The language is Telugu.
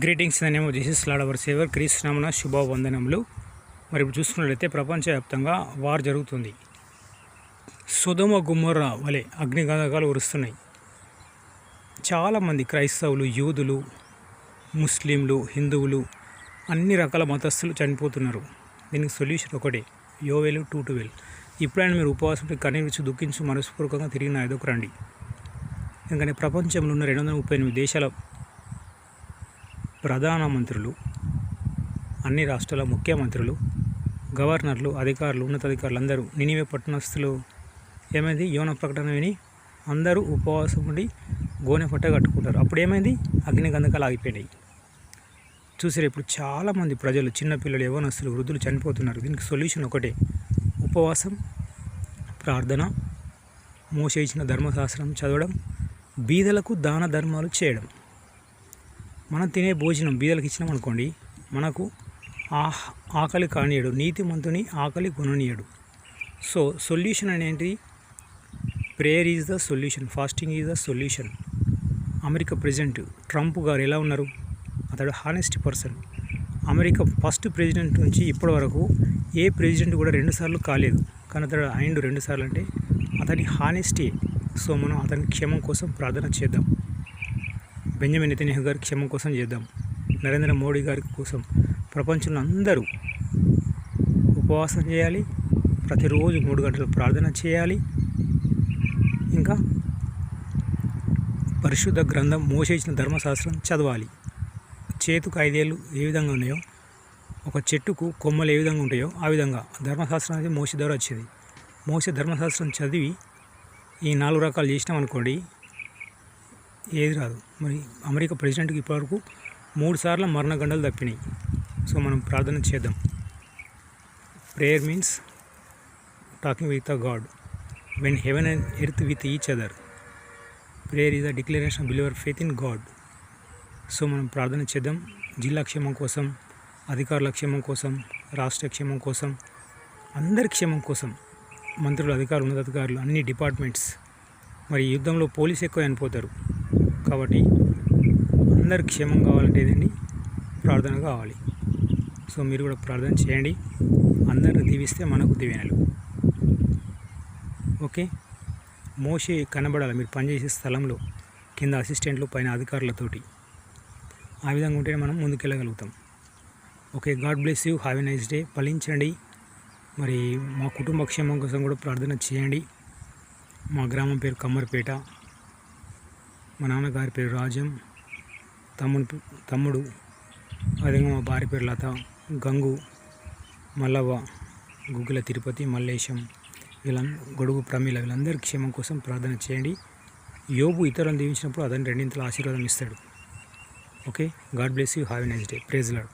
Greetings in the name of Jesus lord hour saver క్రీస్తు నామమున శుభవందనములు. మరి ఇప్పుడు చూసుకున్నట్లయితే ప్రపంచవ్యాప్తంగా వార్ జరుగుతుంది. సొదొమ గొమొర్రా వలె అగ్నిగంధకాలు ఉరుస్తున్నాయి. చాలామంది క్రైస్తవులు, యూదులు, ముస్లింలు, హిందువులు, అన్ని రకాల మతస్థులు చనిపోతున్నారు. దీనికి సొల్యూషన్ ఒకటే, యోవేలు 2:12. ఇప్పుడైనా మీరు ఉపవాసం కన్నీరు దుఃఖించు మనస్పూర్వకంగా తిరిగి నా ఎదుకు రండి. ఎందుకంటే ప్రపంచంలో ఉన్న 238 దేశాల ప్రధానమంత్రులు, అన్ని రాష్ట్రాల ముఖ్యమంత్రులు, గవర్నర్లు, అధికారులు, ఉన్నతాధికారులు అందరూ నినివే పట్టణస్థులు ఏమైంది, యోన ప్రకటన విని అందరూ ఉపవాసం ఉండి గోనె పట్ట కట్టుకుంటారు. అప్పుడు ఏమైంది, అగ్నిగంధకాలు ఆగిపోయినాయి. చూసారు, ఇప్పుడు చాలామంది ప్రజలు, చిన్నపిల్లలు, యవ్వనస్తులు, వృద్ధులు చనిపోతున్నారు. దీనికి సొల్యూషన్ ఒకటే, ఉపవాసం, ప్రార్థన, మోషే ఇచ్చిన ధర్మశాస్త్రం చదవడం, బీదలకు దాన ధర్మాలు చేయడం. మనం తినే భోజనం బీదలకు ఇచ్చినాం అనుకోండి, మనకు ఆకలి కానియడు, నీతిమంతుని ఆకలి కొననీయడు. సో సొల్యూషన్ అనేది prayer is the solution, fasting is the solution. America president Trump గారు ఎలా ఉన్నారు? అతడు honest person. America first president నుంచి ఇప్పటి వరకు ఏ ప్రెసిడెంట్ కూడా 2 సార్లు కాలేదు, కానీ అతడు అయిండు 2 సార్లు. అంటే అతని హానెస్టీ. సో మనం అతని క్షేమం కోసం ప్రార్థన చేద్దాం. బెంజమిన్ నెతన్యాహు గారి క్షేమం కోసం చేద్దాం. నరేంద్ర మోడీ గారి కోసం. ప్రపంచంలో అందరూ ఉపవాసం చేయాలి, ప్రతిరోజు 3 గంటలు ప్రార్థన చేయాలి. ఇంకా పరిశుద్ధ గ్రంథం, మోషే ఇచ్చిన ధర్మశాస్త్రం చదవాలి. చేతుకు 5 ఏళ్ళు ఏ విధంగా ఉన్నాయో, ఒక చెట్టుకు కొమ్మలు ఏ విధంగా ఉంటాయో ఆ విధంగా ధర్మశాస్త్రం అనేది మోషే ద్వారా వచ్చేది. మోషే ధర్మశాస్త్రం చదివి ఈ 4 రకాలు చేసినాం అనుకోండి, ఏది రాదు. మరి అమెరికా ప్రెసిడెంట్కి ఇప్పటివరకు 3 సార్లు మరణగండలు తప్పినాయి. సో మనం ప్రార్థన చేద్దాం. Prayer means talking with the God when heaven and earth with each other. Prayer is the declaration of believer faith in God. So మనం ప్రార్థన చేద్దాం. జిల్లా క్షేమం కోసం, అధికారుల క్షేమం కోసం, రాష్ట్ర క్షేమం కోసం, అందరి క్షేమం కోసం, మంత్రులు, అధికారులు, ఉన్నతాధికారులు, అన్ని డిపార్ట్మెంట్స్. మరి యుద్ధంలో పోలీసు ఎక్కువ చనిపోతారు కాబట్టి అందరు క్షేమం కావాలంటే ఏదండి, ప్రార్థన కావాలి. సో మీరు కూడా ప్రార్థన చేయండి. అందరిని దీవిస్తే మనకు దీవెనలు. ఓకే, మోషే కనబడాలి మీరు పనిచేసే స్థలంలో, కింద అసిస్టెంట్లు, పైన అధికారులతోటి. ఆ విధంగా ఉంటేనే మనం ముందుకెళ్ళగలుగుతాం. Okay, God bless you, have a nice day. ఫలించండి. మరి మా కుటుంబ క్షేమం కోసం కూడా ప్రార్థన చేయండి. మా గ్రామం పేరు కమ్మరిపేట, మా నాన్నగారి పేరు రాజం, తమ్ముడు, అదేవిధంగా మా భార్య పేరు లత, గంగు, మల్లవ్వ, గుగ్గుల తిరుపతి, మల్లేశం, గొడుగు ప్రమీల, వీళ్ళందరి క్షేమం కోసం ప్రార్థన చేయండి. యోబు ఇతరులను దీవించినప్పుడు అతని 2 ఆశీర్వాదం ఇస్తాడు. Okay, God bless you, have a nice day. Praise lord.